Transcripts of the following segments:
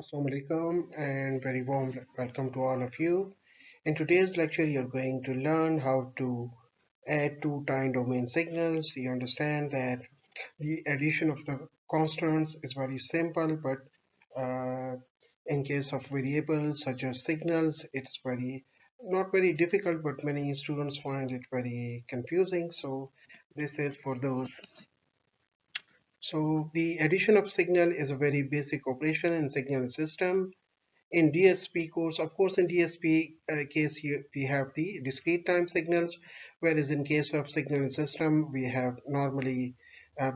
Assalamu alaikum and very warm welcome to all of you. In today's lecture, you're going to learn how to add two time domain signals. You understand that the addition of the constants is very simple, but uh, in case of variables such as signals, it's very not very difficult, but many students find it very confusing. So this is for those. So the addition of signal is a very basic operation in signal system. In DSP course, of course, in DSP case we have the discrete time signals, whereas in case of signal system we have normally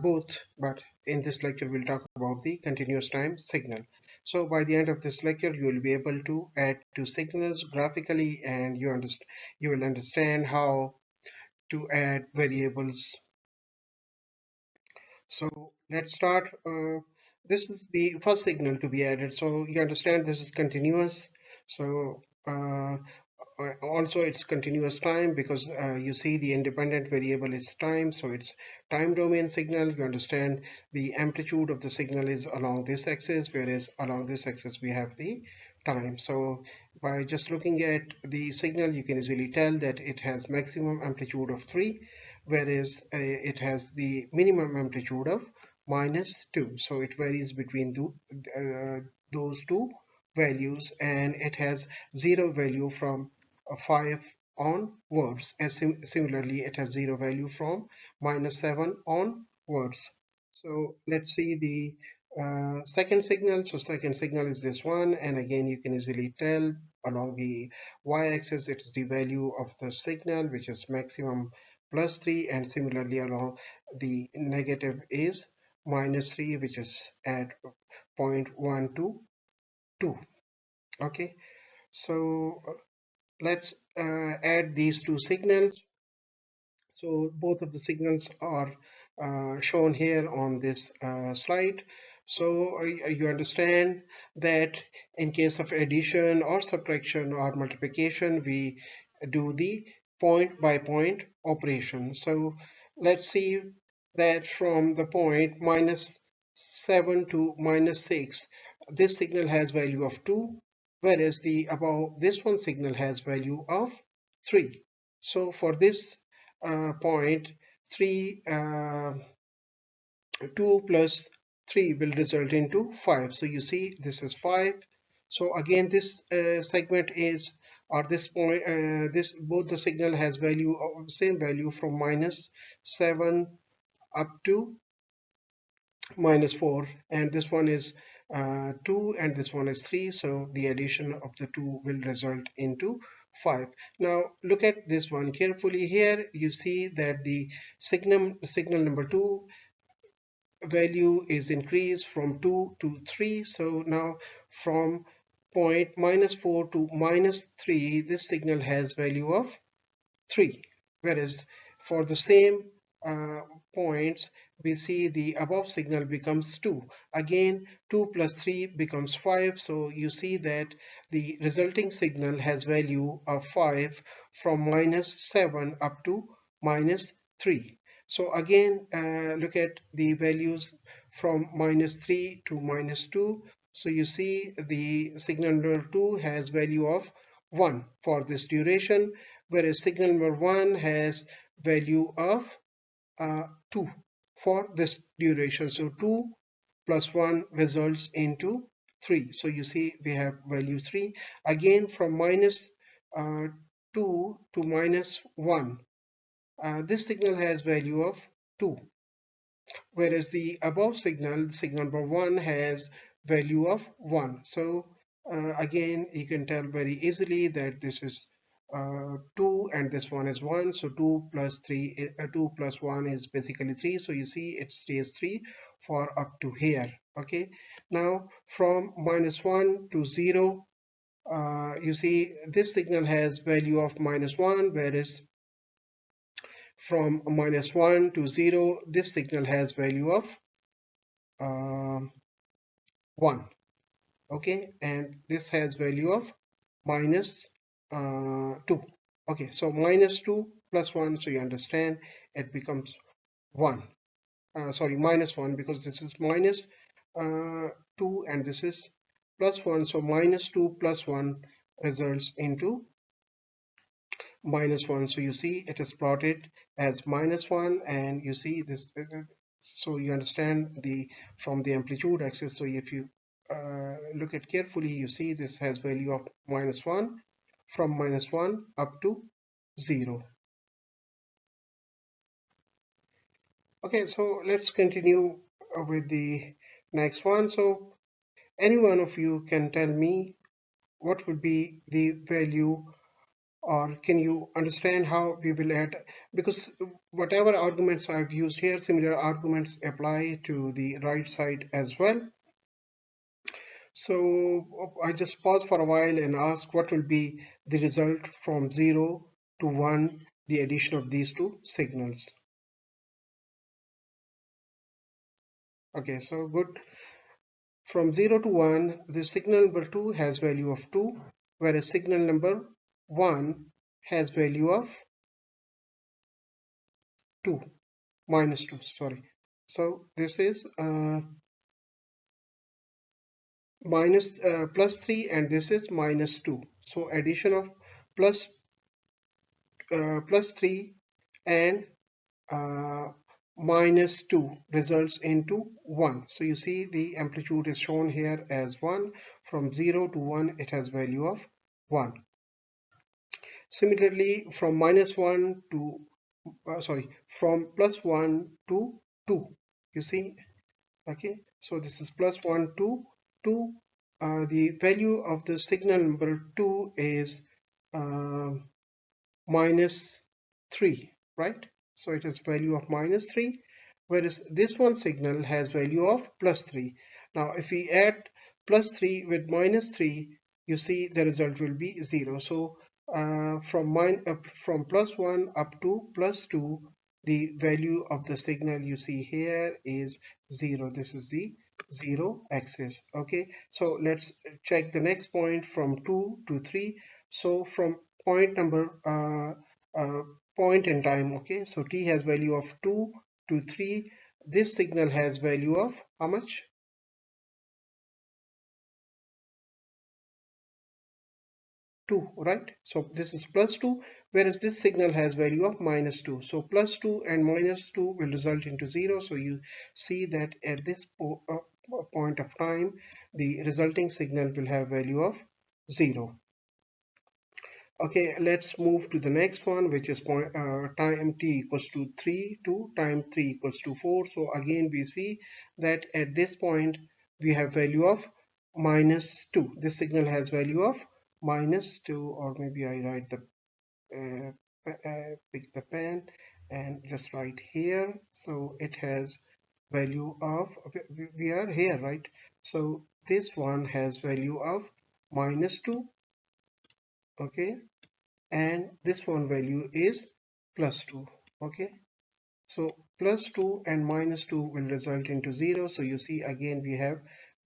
both, but in this lecture we'll talk about the continuous time signal. So by the end of this lecture you will be able to add two signals graphically, and you will understand how to add variables. So let's start. This is the first signal to be added. So you understand this is continuous. So also it's continuous time because you see the independent variable is time. So it's time domain signal. You understand the amplitude of the signal is along this axis, whereas along this axis we have the time. So by just looking at the signal, you can easily tell that it has maximum amplitude of 3, whereas it has the minimum amplitude of -2. So it varies between those two values, and it has 0 value from 5 onwards, and similarly it has 0 value from -7 onwards. So let's see the second signal. So second signal is this one, and again you can easily tell along the y-axis it's the value of the signal, which is maximum +3, and similarly along the negative is -3, which is at 0.122. Okay, so let's add these two signals. So both of the signals are shown here on this slide. So you understand that in case of addition or subtraction or multiplication, we do the point by point operation. So let's see that from the point -7 to -6, this signal has value of 2, whereas the above this one signal has value of 3. So for this point 3 2 plus 3 will result into 5. So you see this is 5. So again this segment is, or this point, this both the signal has value of same value from -7 up to -4, and this one is 2 and this one is 3. So the addition of the two will result into 5. Now look at this one carefully. Here you see that the signal number 2 value is increased from 2 to 3. So now from point -4 to -3, this signal has value of 3, whereas for the same uh, points we see the above signal becomes 2. Again 2 plus 3 becomes 5. So you see that the resulting signal has value of 5 from -7 up to -3. So again look at the values from -3 to -2. So you see the signal number 2 has value of 1 for this duration, whereas signal number 1 has value of 2 for this duration. So 2 plus 1 results into 3. So you see we have value 3. Again from uh, -2 to -1, this signal has value of 2, whereas the above signal number 1, has value of 1. So again you can tell very easily that this is 2 and this one is 1. So 2 plus 3 2 plus 1 is basically 3. So you see it stays 3 for up to here. Okay, now from -1 to 0, you see this signal has value of -1, whereas from -1 to 0 this signal has value of 1. Okay, and this has value of -2. Okay, so -2 plus 1, so you understand it becomes 1. Sorry, -1, because this is -2 and this is plus 1, so minus 2 plus 1 results into minus 1. So you see it is plotted as minus 1, and you see this, so you understand the from the amplitude axis. So if you look at carefully, you see this has value of minus 1, from minus 1 up to 0. Okay, so let's continue with the next one. So any one of you can tell me what would be the value, or can you understand how we will add, because whatever arguments I've used here, similar arguments apply to the right side as well. So I just pause for a while and ask what will be the result from 0 to 1, the addition of these two signals. Okay, so good. From 0 to 1, the signal number 2 has value of 2, whereas signal number 1 has value of 2, minus 2, sorry. So this is plus 3, and this is minus 2. So addition of plus 3 and uh, minus 2 results into 1. So you see the amplitude is shown here as 1. From 0 to 1 it has value of 1. Similarly, from minus 1 to from plus 1 to 2, you see. Okay, so this is plus 1 to 2. The value of the signal number 2 is uh, minus 3, right? So it has value of minus 3, whereas this one signal has value of plus 3. Now if we add plus 3 with minus 3, you see the result will be 0. So from plus 1 up to plus 2, the value of the signal you see here is 0. This is the 0 axis. Okay, so let's check the next point from 2 to 3. So from point number point in time, okay, so t has value of 2 to 3. This signal has value of how much? 2, right? So this is plus 2, whereas this signal has value of minus 2. So plus 2 and minus 2 will result into 0. So you see that at this point of time, the resulting signal will have value of 0. Okay, let's move to the next one, which is time t equals to 3 to time 3 equals to 4. So again, we see that at this point, we have value of minus 2. This signal has value of minus 2, or maybe I write the pick the pen and just write here. So it has value of, we are here, right? So this one has value of minus 2, okay, and this one value is plus 2. Okay, so plus 2 and minus 2 will result into 0. So you see again we have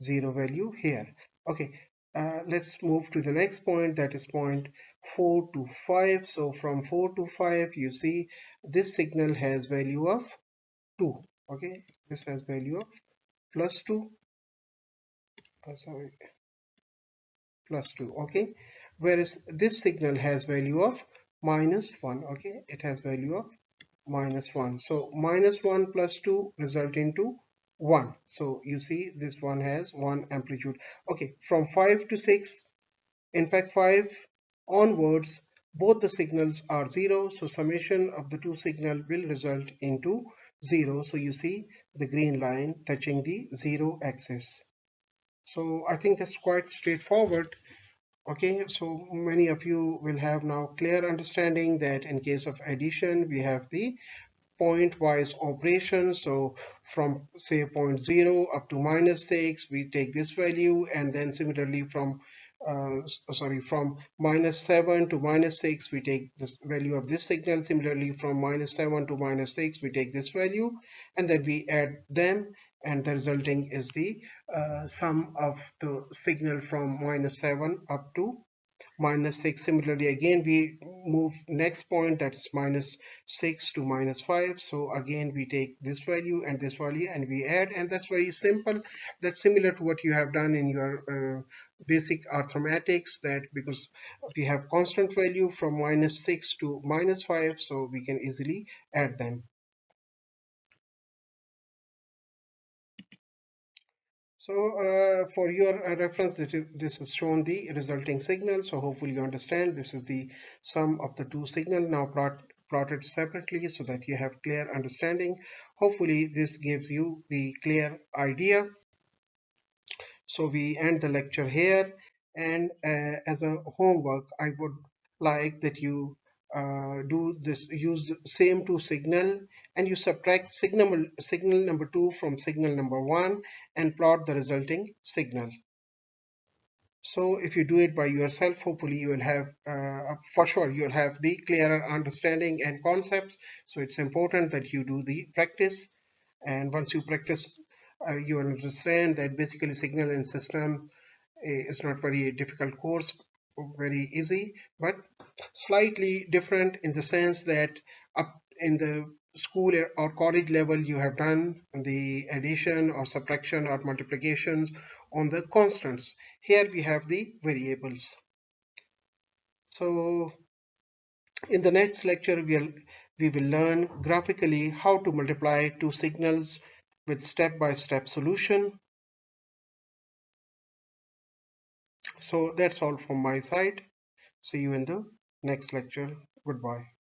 0 value here. Okay, let's move to the next point, that is point 4 to 5. So from 4 to 5, you see this signal has value of 2. Okay, this has value of plus 2, sorry, plus 2. Okay, whereas this signal has value of minus 1. Okay, it has value of minus 1. So minus 1 plus 2 result into 1. So you see this one has 1 amplitude. Okay, from 5 to 6, in fact 5 onwards, both the signals are 0. So summation of the two signal will result into 0. So you see the green line touching the 0 axis. So I think that's quite straightforward. Okay, so many of you will have now clear understanding that in case of addition, we have the point-wise operation. So from say point 0 up to minus 6, we take this value, and then similarly from from minus 7 to minus 6, we take this value of this signal. Similarly from minus 7 to minus 6, we take this value, and then we add them, and the resulting is the sum of the signal from minus 7 up to -6. Similarly, again we move next point, that's -6 to -5. So again we take this value and this value and we add, and that's very simple. That's similar to what you have done in your basic arithmetics, that because we have constant value from -6 to -5, so we can easily add them. So for your reference, this is shown the resulting signal. So hopefully you understand this is the sum of the two signal now plotted separately so that you have clear understanding. Hopefully this gives you the clear idea. So we end the lecture here, and as a homework, I would like that you do this, use the same two signal, and you subtract signal number 2 from signal number 1 and plot the resulting signal. So if you do it by yourself, hopefully you will have, for sure, you'll have the clearer understanding and concepts. So it's important that you do the practice. And once you practice, you will understand that basically signal and system is not very difficult course, very easy, but slightly different in the sense that up in the school or college level you have done the addition or subtraction or multiplications on the constants. Here we have the variables. So in the next lecture we will learn graphically how to multiply two signals with step-by-step solution. So that's all from my side. See you in the next lecture. Goodbye.